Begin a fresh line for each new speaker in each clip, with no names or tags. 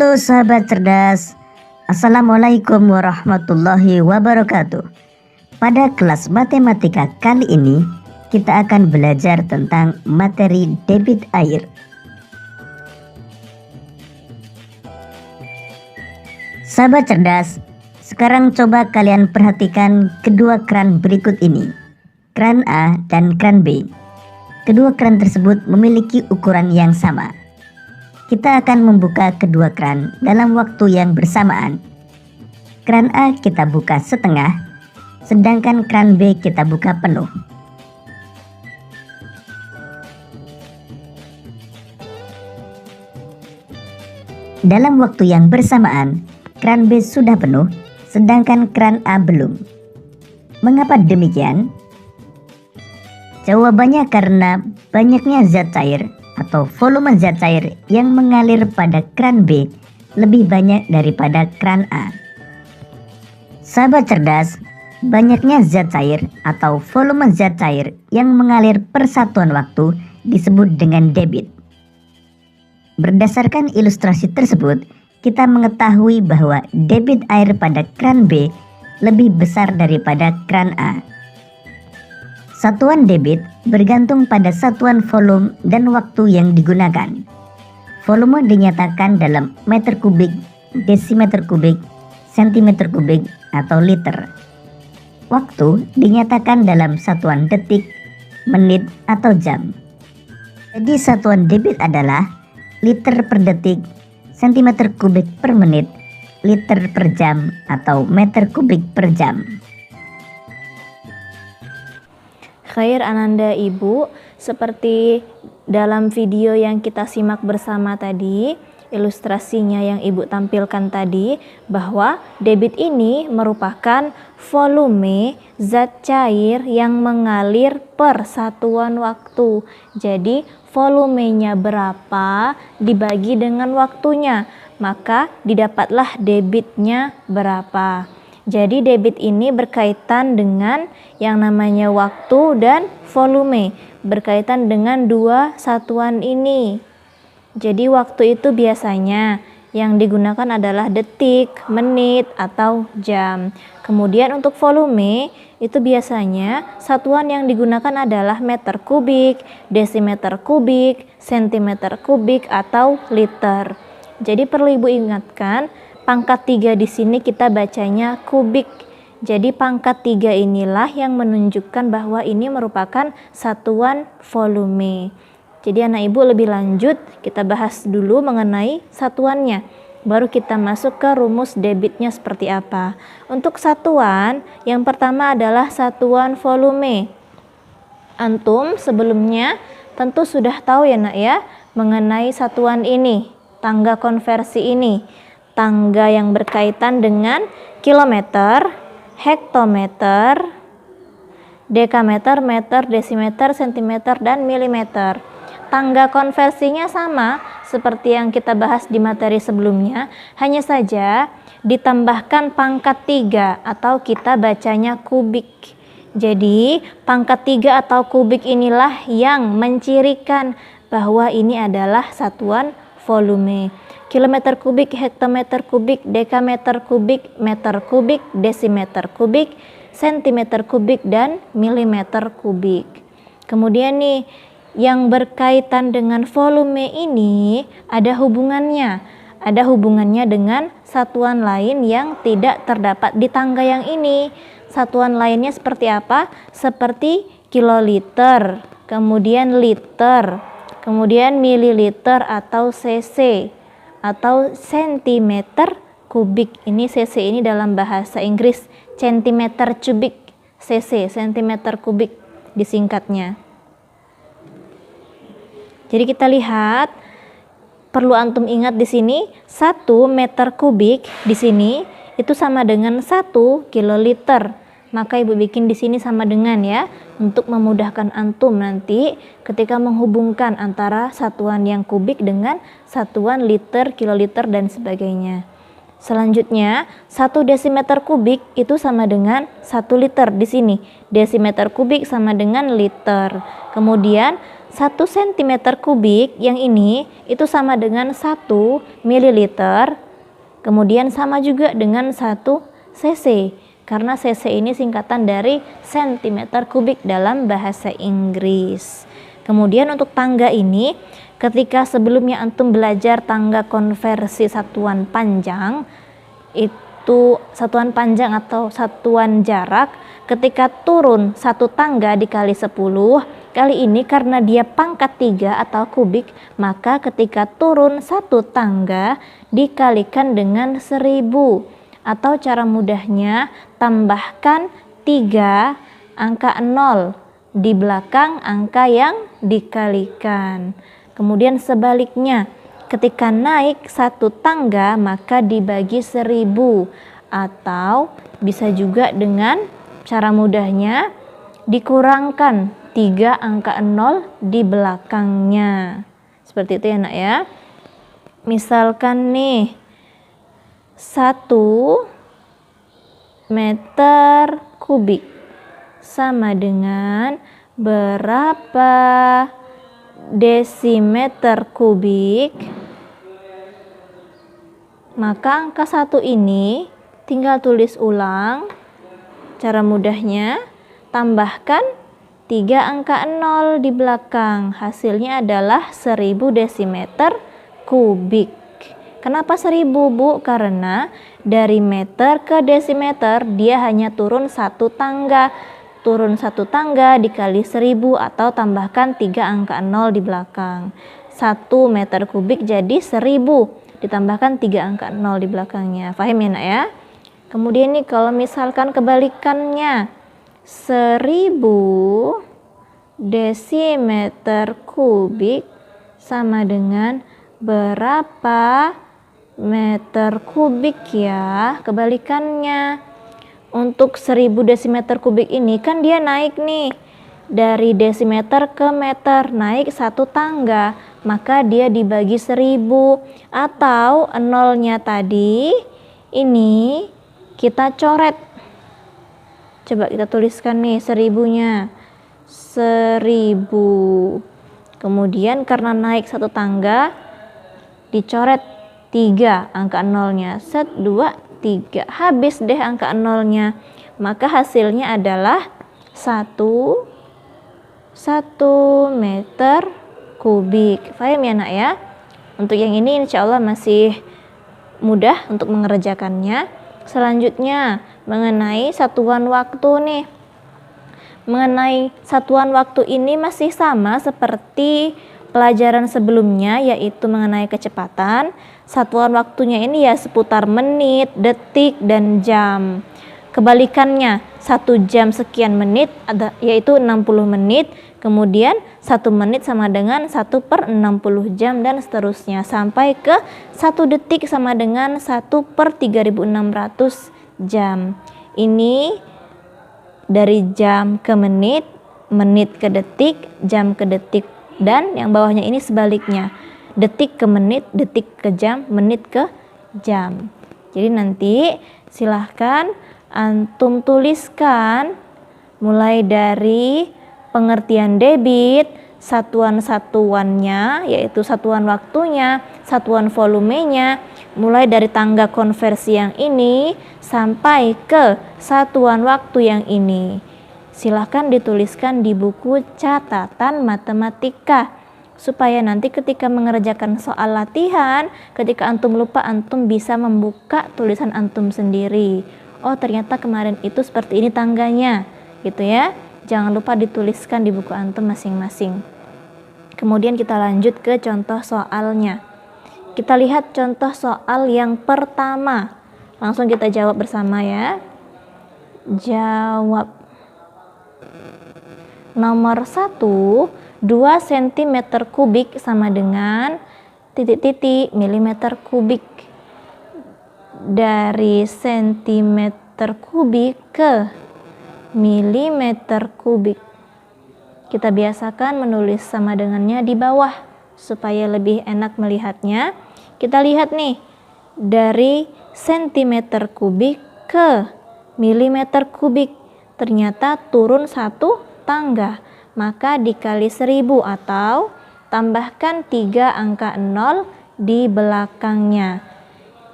Halo sahabat cerdas, Assalamualaikum warahmatullahi wabarakatuh. Pada kelas matematika kali ini, kita akan belajar tentang materi debit air. Sahabat cerdas, sekarang coba kalian perhatikan kedua keran berikut ini, keran A dan keran B. Kedua keran tersebut memiliki ukuran yang sama. Kita akan membuka kedua keran dalam waktu yang bersamaan. Keran A kita buka setengah, sedangkan keran B kita buka penuh. Dalam waktu yang bersamaan, keran B sudah penuh, sedangkan keran A belum. Mengapa demikian? Jawabannya karena banyaknya zat cair atau volume zat cair yang mengalir pada keran B lebih banyak daripada keran A. Sahabat cerdas, banyaknya zat cair atau volume zat cair yang mengalir per satuan waktu disebut dengan debit. Berdasarkan ilustrasi tersebut, kita mengetahui bahwa debit air pada keran B lebih besar daripada keran A. Satuan debit bergantung pada satuan volume dan waktu yang digunakan. Volume dinyatakan dalam meter kubik, desimeter kubik, sentimeter kubik, atau liter. Waktu dinyatakan dalam satuan detik, menit, atau jam. Jadi satuan debit adalah liter per detik, sentimeter kubik per menit, liter per jam, atau meter kubik per jam.
Khair Ananda Ibu, seperti dalam video yang kita simak bersama tadi, ilustrasinya yang Ibu tampilkan tadi, bahwa debit ini merupakan volume zat cair yang mengalir per satuan waktu. Jadi volumenya berapa dibagi dengan waktunya, maka didapatlah debitnya berapa. Jadi debit ini berkaitan dengan yang namanya waktu dan volume, berkaitan dengan dua satuan ini. Jadi waktu itu biasanya yang digunakan adalah detik, menit, atau jam. Kemudian untuk volume itu biasanya satuan yang digunakan adalah meter kubik, desimeter kubik, sentimeter kubik, atau liter. Jadi perlu Ibu ingatkan, pangkat 3 di sini kita bacanya kubik. Jadi pangkat 3 inilah yang menunjukkan bahwa ini merupakan satuan volume. Jadi anak ibu lebih lanjut kita bahas dulu mengenai satuannya. Baru kita masuk ke rumus debitnya seperti apa. Untuk satuan, yang pertama adalah satuan volume. Antum sebelumnya tentu sudah tahu ya nak ya mengenai satuan ini, tangga konversi ini. Tangga yang berkaitan dengan kilometer, hektometer, dekameter, meter, desimeter, sentimeter, dan milimeter. Tangga konversinya sama seperti yang kita bahas di materi sebelumnya, hanya saja ditambahkan pangkat 3 atau kita bacanya kubik. Jadi pangkat 3 atau kubik inilah yang mencirikan bahwa ini adalah satuan volume. Kilometer kubik, hektometer kubik, dekameter kubik, meter kubik, desimeter kubik, sentimeter kubik, dan milimeter kubik. Kemudian nih, yang berkaitan dengan volume ini ada hubungannya. Ada hubungannya dengan satuan lain yang tidak terdapat di tangga yang ini. Satuan lainnya seperti apa? Seperti kiloliter, kemudian liter, kemudian mililiter atau cc, atau sentimeter kubik. Ini cc ini dalam bahasa Inggris centimeter kubik, cc, sentimeter kubik disingkatnya. Jadi kita lihat, perlu antum ingat di sini 1 meter kubik di sini itu sama dengan 1 kiloliter. Maka Ibu bikin di sini sama dengan ya, untuk memudahkan antum nanti ketika menghubungkan antara satuan yang kubik dengan satuan liter, kiloliter, dan sebagainya. Selanjutnya, 1 desimeter kubik itu sama dengan 1 liter di sini. Desimeter kubik sama dengan liter. Kemudian 1 cm kubik yang ini itu sama dengan 1 ml, kemudian sama juga dengan 1 cc, karena cc ini singkatan dari cm kubik dalam bahasa Inggris. Kemudian untuk tangga ini, ketika sebelumnya antum belajar tangga konversi satuan panjang, itu satuan panjang atau satuan jarak, ketika turun satu tangga dikali 10, kali ini karena dia pangkat 3 atau kubik, maka ketika turun satu tangga dikalikan dengan 1000, atau cara mudahnya tambahkan 3 angka 0 di belakang angka yang dikalikan. Kemudian sebaliknya, ketika naik satu tangga maka dibagi 1000, atau bisa juga dengan cara mudahnya dikurangkan 3 angka 0 di belakangnya. Seperti itu ya nak ya. Misalkan nih 1 meter kubik sama dengan berapa desimeter kubik, maka angka 1 ini tinggal tulis ulang. Cara mudahnya tambahkan 3 angka 0 di belakang, hasilnya adalah 1000 desimeter kubik. Kenapa 1000 Bu? Karena dari meter ke desimeter dia hanya turun satu tangga. Turun satu tangga dikali 1000 atau tambahkan 3 angka 0 di belakang. 1 meter kubik jadi 1000 ditambahkan 3 angka 0 di belakangnya. Paham ya nak ya? Kemudian nih kalau misalkan kebalikannya, 1000 desimeter kubik sama dengan berapa meter kubik ya? Kebalikannya, untuk 1000 desimeter kubik ini kan dia naik nih dari desimeter ke meter, naik satu tangga, maka dia dibagi 1000, atau nolnya tadi ini kita coret. Coba kita tuliskan nih 1000-nya 1000, kemudian karena naik satu tangga dicoret 3 angka 0-nya, 1, 2, 3, habis deh angka 0-nya, maka hasilnya adalah 1 meter kubik. Paham ya nak ya? Untuk yang ini insya Allah masih mudah untuk mengerjakannya. Selanjutnya mengenai satuan waktu nih. Mengenai satuan waktu ini masih sama seperti pelajaran sebelumnya, yaitu mengenai kecepatan. Satuan waktunya ini ya seputar menit, detik, dan jam. Kebalikannya, 1 jam sekian menit yaitu 60 menit, kemudian 1 menit sama dengan 1/60 jam, dan seterusnya sampai ke 1 detik sama dengan 1/3600 jam. Ini dari jam ke menit, menit ke detik, jam ke detik, dan yang bawahnya ini sebaliknya, detik ke menit, detik ke jam, menit ke jam. Jadi nanti silahkan antum tuliskan mulai dari pengertian debit, satuan-satuannya yaitu satuan waktunya, satuan volumenya, mulai dari tangga konversi yang ini sampai ke satuan waktu yang ini. Silahkan dituliskan di buku catatan matematika, supaya nanti ketika mengerjakan soal latihan, ketika antum lupa, antum bisa membuka tulisan antum sendiri. Oh ternyata kemarin itu seperti ini tangganya, gitu ya. Jangan lupa dituliskan di buku antum masing-masing. Kemudian kita lanjut ke contoh soalnya. Kita lihat contoh soal yang pertama. Langsung kita jawab bersama ya. Jawab. Nomor 1, 2 cm kubik sama dengan titik-titik milimeter kubik. Dari sentimeter kubik ke milimeter kubik. Kita biasakan menulis sama dengannya di bawah supaya lebih enak melihatnya. Kita lihat nih, dari sentimeter kubik ke milimeter kubik, ternyata turun satu tangga, maka dikali 1000 atau tambahkan 3 angka 0 di belakangnya.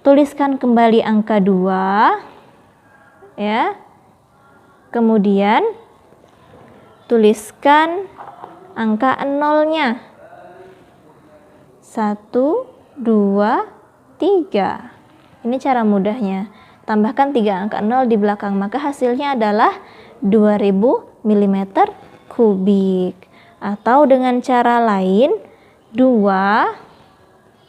Tuliskan kembali angka 2 ya. Kemudian tuliskan angka 0-nya. 1, 2, 3. Ini cara mudahnya. Tambahkan 3 angka 0 di belakang, maka hasilnya adalah 2000 mm kubik. Atau dengan cara lain, 2,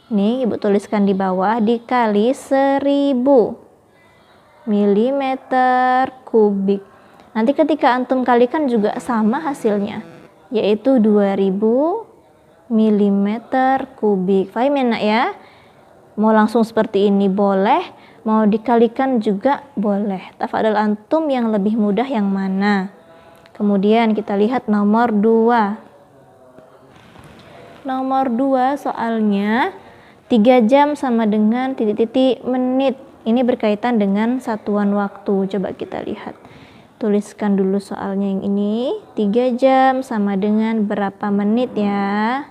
nih Ibu tuliskan di bawah, dikali 1000 mm kubik. Nanti ketika antum kalikan juga sama hasilnya, yaitu 2000 mm kubik. Paham ya nak ya? Mau langsung seperti ini boleh, mau dikalikan juga boleh. Tafadhol antum yang lebih mudah yang mana. Kemudian kita lihat nomor 2. Nomor 2 soalnya 3 jam sama dengan titik-titik menit. Ini berkaitan dengan satuan waktu. Coba kita lihat. Tuliskan dulu soalnya yang ini. 3 jam sama dengan berapa menit ya?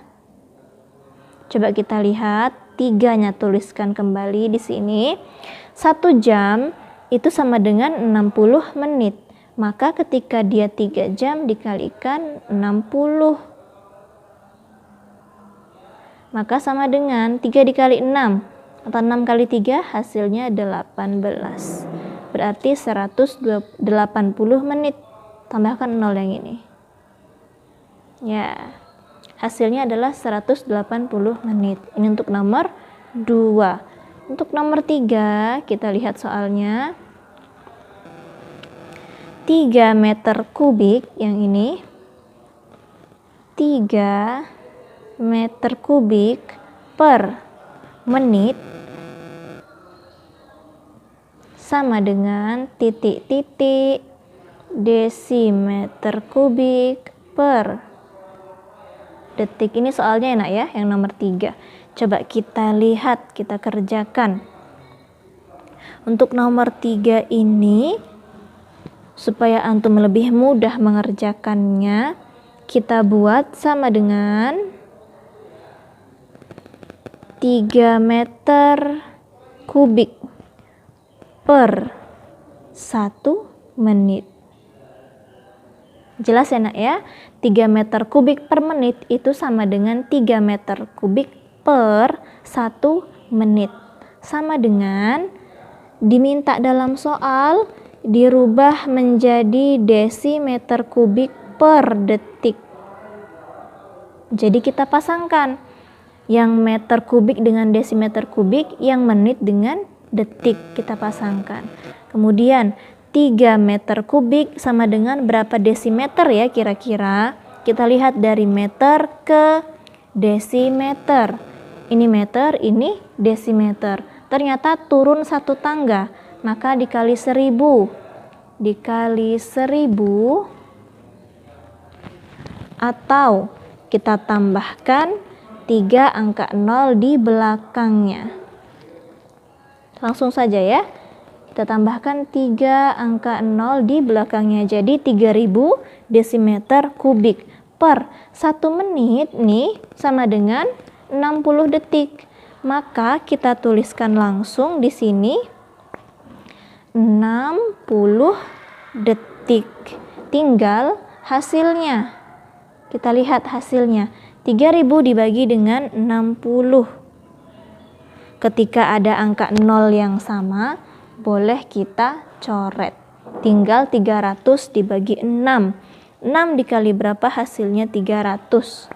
Coba kita lihat. 3-nya tuliskan kembali di sini. 1 jam itu sama dengan 60 menit. Maka ketika dia 3 jam dikalikan 60, maka sama dengan 3 dikali 6 atau 6 kali 3 hasilnya 18. Berarti 180 menit. Tambahkan 0 yang ini. Ya. Hasilnya adalah 180 menit. Ini untuk nomor 2. Untuk nomor 3, kita lihat soalnya. 3 meter kubik yang ini. 3 meter kubik per menit sama dengan titik-titik desimeter kubik per detik. Ini soalnya enak ya, yang nomor 3. Coba kita lihat, kita kerjakan. Untuk nomor 3 ini, supaya antum lebih mudah mengerjakannya, kita buat sama dengan 3 meter kubik per 1 menit. Jelas ya nak ya? 3 meter kubik per menit itu sama dengan 3 meter kubik per 1 menit. Sama dengan diminta dalam soal dirubah menjadi desimeter kubik per detik. Jadi kita pasangkan yang meter kubik dengan desimeter kubik, yang menit dengan detik kita pasangkan. Kemudian 3 meter kubik sama dengan berapa desimeter ya kira-kira? Kita lihat dari meter ke desimeter. Ini meter, ini desimeter. Ternyata turun 1 tangga, maka dikali 1000. Dikali 1000 atau kita tambahkan 3 angka 0 di belakangnya. Langsung saja ya. Kita tambahkan 3 angka 0 di belakangnya. Jadi 3000 desimeter kubik per 1 menit nih sama dengan 60 detik. Maka kita tuliskan langsung di sini 60 detik. Tinggal hasilnya. Kita lihat hasilnya. 3000 dibagi dengan 60. Ketika ada angka 0 yang sama, boleh kita coret. Tinggal 300 dibagi 6. 6 dikali berapa hasilnya 300.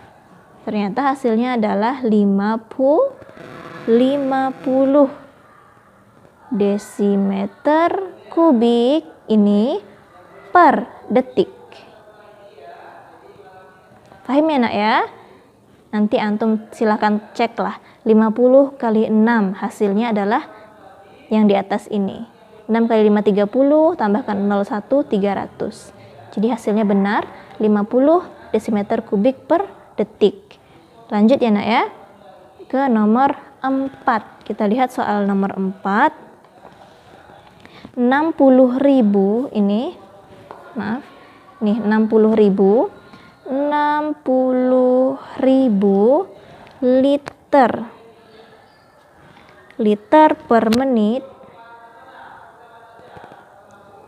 Ternyata hasilnya adalah 50 desimeter kubik ini per detik. Paham ya nak ya? Nanti antum silahkan cek lah. 50 kali 6 hasilnya adalah yang di atas ini. 6 kali 5 30, tambahkan 01 300. Jadi hasilnya benar 50 desimeter kubik per detik. Lanjut ya nak ya. Ke nomor 4. Kita lihat soal nomor 4. 60.000 ini. Maaf. Nih 60.000 60.000 liter. Liter per menit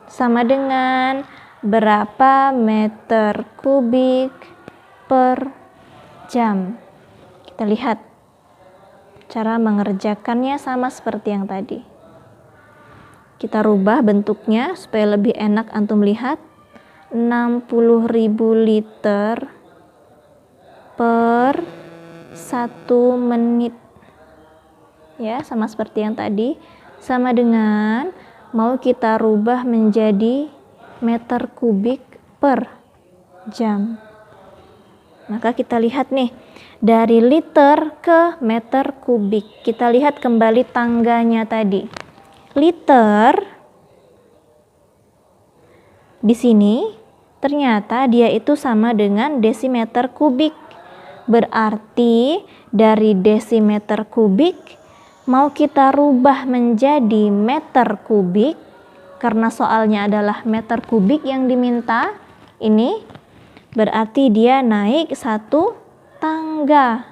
sama dengan berapa meter kubik per jam. Kita lihat cara mengerjakannya sama seperti yang tadi. Kita rubah bentuknya supaya lebih enak antum lihat. 60.000 liter per 1 menit. Ya, sama seperti yang tadi. Sama dengan mau kita rubah menjadi meter kubik per jam. Maka kita lihat nih, dari liter ke meter kubik. Kita lihat kembali tangganya tadi. Liter di sini ternyata dia itu sama dengan desimeter kubik. Berarti dari desimeter kubik mau kita rubah menjadi meter kubik, karena soalnya adalah meter kubik yang diminta. Ini berarti dia naik 1 tangga.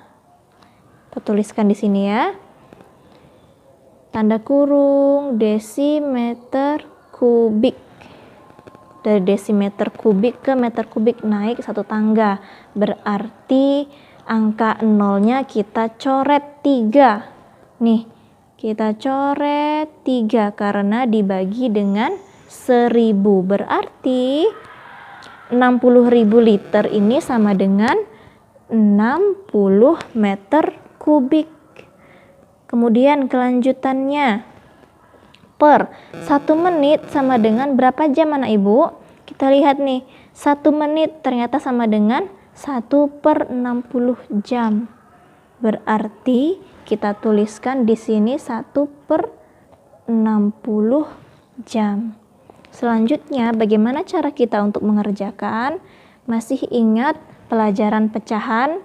Kita tuliskan di sini ya. Tanda kurung desimeter kubik. Dari desimeter kubik ke meter kubik naik 1 tangga. Berarti angka nolnya kita coret 3. Nih, kita coret 3 karena dibagi dengan 1000. Berarti 60.000 liter ini sama dengan 60 meter kubik. Kemudian kelanjutannya, per 1 menit sama dengan berapa jam anak ibu? Kita lihat nih, 1 menit ternyata sama dengan 1/60 jam. Berarti kita tuliskan di sini 1/60 jam. Selanjutnya, bagaimana cara kita untuk mengerjakan? Masih ingat pelajaran pecahan?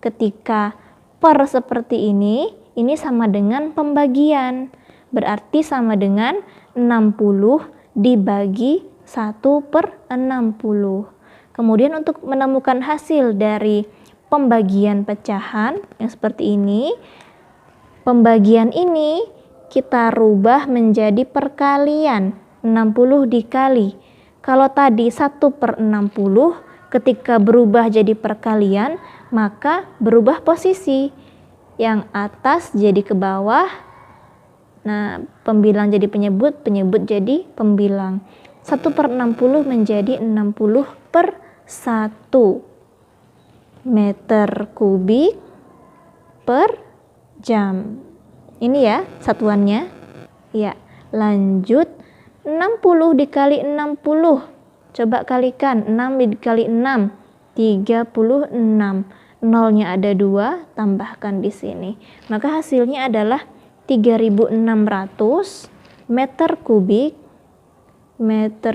Ketika per seperti ini sama dengan pembagian. Berarti sama dengan 60 dibagi 1/60. Kemudian untuk menemukan hasil dari pembagian pecahan yang seperti ini, pembagian ini kita rubah menjadi perkalian. 60 dikali. Kalau tadi 1/60, ketika berubah jadi perkalian, maka berubah posisi. Yang atas jadi ke bawah. Nah, pembilang jadi penyebut, penyebut jadi pembilang. 1/60 menjadi 60/1 meter kubik per jam. Ini ya satuannya. Ya, lanjut. 60 dikali 60. Coba kalikan, 6 dikali 6, 36. Nolnya ada 2, tambahkan di sini. Maka hasilnya adalah 3.600 meter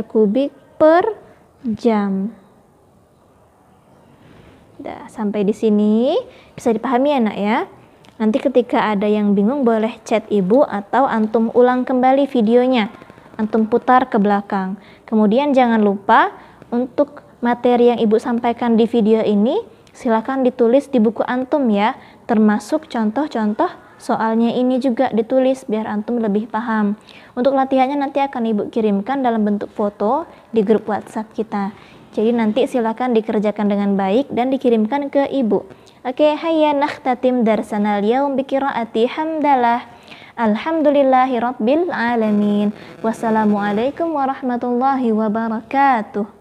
kubik per jam. Udah, sampai di sini bisa dipahami ya nak ya. Nanti ketika ada yang bingung boleh chat ibu atau antum ulang kembali videonya. Antum putar ke belakang. Kemudian jangan lupa untuk materi yang ibu sampaikan di video ini silakan ditulis di buku antum ya, termasuk contoh-contoh soalnya ini juga ditulis biar antum lebih paham. Untuk latihannya nanti akan ibu kirimkan dalam bentuk foto di grup WhatsApp kita. Jadi nanti silakan dikerjakan dengan baik dan dikirimkan ke ibu. Oke, hayya nakhtatim darsanal yaum biqiraati hamdalah. Alhamdulillahirabbil alamin. Wassalamualaikum warahmatullahi wabarakatuh.